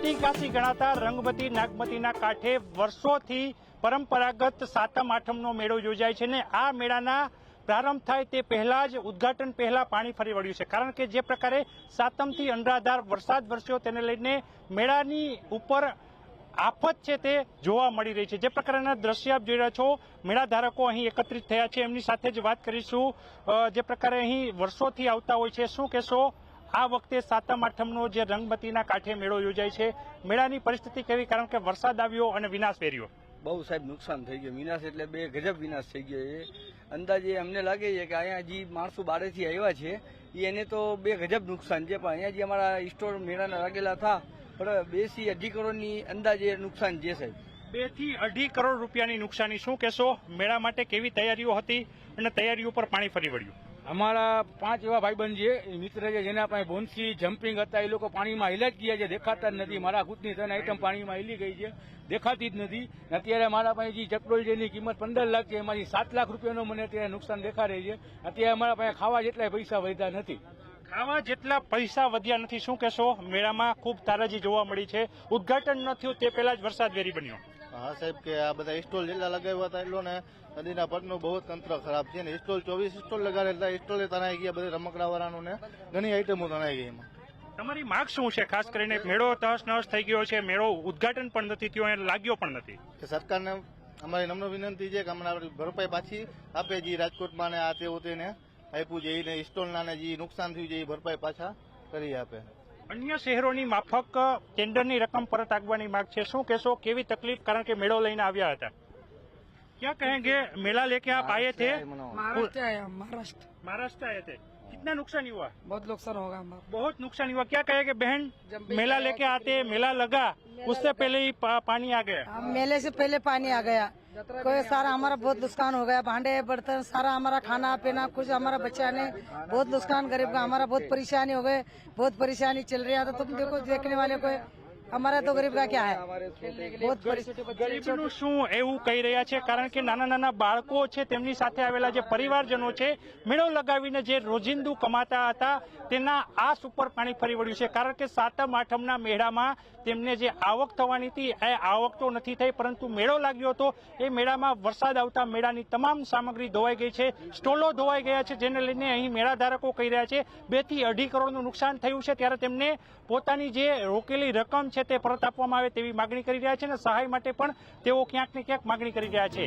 આદિકાશી ગણાતા રંગવતી નાગમતીના કાંઠે વર્ષોથી પરંપરાગત સાતમ આઠમનો મેળો યોજાય છે ને આ મેળાના પ્રારંભ થાય તે પહેલા જ ઉદ્ઘાટન પહેલા પાણી ફરી વળ્યું છે, કારણ કે જે પ્રકારે સાતમથી અનરાધાર વરસાદ વરસ્યો તેને લઈને મેળાની ઉપર આફત છે તે જોવા મળી રહી છે। જે પ્રકારના દ્રશ્ય આપ જોઈ રહ્યા છો, મેળાધારકો અહીં એકત્રિત થયા છે, એમની સાથે જ વાત કરીશું। જે પ્રકારે અહીં વર્ષોથી આવતા હોય છે, શું કહેશો આ વખતે સાતમ આઠમનો જે રંગમતીના કાંઠે મેળો યોજાય છે, મેળાની પરિસ્થિતિ કેવી? કારણ કે વરસાદ આવ્યો અને વિનાશ વેર્યો। બહુ સાહેબ નુકસાન થઈ ગયું, વિનાશ એટલે બે ગજબ વિનાશ થઈ ગયો। એ અંદાજે અમને લાગે છે કે અહીંયા જે માણસો બારેથી આવ્યા છે એને તો બે ગજબ નુકસાન છે, પણ અહીંયા જે અમારા સ્ટોર મેળાના લાગેલા હતા પણ 2 થી 2.5 કરોડની અંદાજે નુકસાન છે સાહેબ। 2 થી 2.5 કરોડ રૂપિયાની નુકસાની। શું કહેશો, મેળા માટે કેવી તૈયારીઓ હતી અને તૈયારીઓ પર પાણી ફરી વળ્યું? અમારા 5 એવા ભાઈબંધ છે, મિત્ર છે, જેના પાસે બોન્સી જમ્પિંગ હતા, એ લોકો પાણીમાં હિલા જ ગયા છે, દેખાતા જ નથી। મારા ખુદની 3 આઈટમ પાણીમાં હિલી ગઈ છે, દેખાતી જ નથી। અત્યારે મારા પાસે જે ચકડોળ છે એની કિંમત 15 લાખ છે, એમાંથી 7 લાખ રૂપિયાનો મને અત્યારે નુકસાન દેખાડે છે। અત્યારે અમારા પાસે ખાવા જેટલા પૈસા વધ્યા નથી। ખાવા જેટલા પૈસા વધ્યા નથી। શું કહેશો, મેળામાં ખૂબ તારાજી જોવા મળી છે, ઉદ્ઘાટન ન થયું તે પહેલા જ વરસાદ વેરી બન્યો। હા સાહેબ, કે આ બધા સ્ટોલ જેટલા લગાવ્યા હતા એટલો ને નદીના પટનું બહુ તંત્ર ખરાબ છે ને। સ્ટોલ 24 સ્ટોલ લગાડેલા, સ્ટોલે તણાઈ ગયા, બધા રમકડા વાળાનું ને ઘણી આઈટમો તણાઈ ગઈ એમાં। તમારી માંગ શું છે? ખાસ કરીને મેળો તહસ નહસ થઈ ગયો છે, મેળો ઉદ્ઘાટન પણ નથી થયું અને લાગ્યો પણ નથી, કે સરકારને અમારી નમ્ર વિનંતી છે કે હમણાં ભરપાઈ પાછી આપે, જે રાજકોટમાં ને આ તેવું તેને આપ્યું છે એને સ્ટોલના ને જે નુકસાન થયું છે એ ભરપાઈ પાછા કરી આપે। અન્ય શહેરોની માફક ટેન્ડરની રકમ પરત આપવાની માંગ છે। શું કહેશો, કેવી તકલીફ? કારણ કે મેળો લઈને આવ્યા હતા, क्या कहेंगे? मेला लेके आप आए थे? महाराष्ट्र आया, महाराष्ट्र महाराष्ट्र आए थे, कितना नुकसान हुआ? बहुत नुकसान होगा हमारा। बहुत नुकसान हुआ। क्या कहेंगे बहन, मेला लेके आते, मेला लगा, उससे पहले ही पानी आ गया? हम मेले से पहले पानी आ गया, कोई सारा हमारा बहुत नुकसान हो गया, भांडे बर्तन सारा हमारा खाना पीना कुछ हमारा बच्चा ने बहुत नुकसान, गरीब का हमारा बहुत परेशानी हो गए, बहुत परेशानी चल रही है। तो तुम देखो देखने वाले को हमारा तो गरीब का क्या है, बहुत ગરીબનું શું એવું કહી રહ્યા છે? કારણ કે નાના નાના બાળકો છે, તેમની સાથે આવેલા જે પરિવારજનો છે, મેળો લગાવીને જે રોજિંદુ કમાતા હતા તેના આસ ઉપર પાણી ફરી વળ્યું છે। કારણ કે સાતમ આઠમના મેળામાં તેમને જે આવક થવાની હતી એ આવક તો નથી થઈ, પરંતુ મેળો લાગ્યો હતો, એ મેળામાં વરસાદ આવતા મેળાની તમામ સામગ્રી ધોવાઈ ગઈ છે, સ્ટોલો ધોવાઈ ગયા છે, જેને લઈને અહીં મેળાધારકો કહી રહ્યા છે 2 થી 2.5 કરોડનું નુકસાન થયું છે। ત્યારે તેમને પોતાની જે રોકેલી રકમ છે તે પરત આપવામાં આવે તેવી માગણી કરી રહ્યા છે અને સહાય માટે પણ તેઓ ક્યાંક ને ક્યાંક માગણી કરી રહ્યા છે।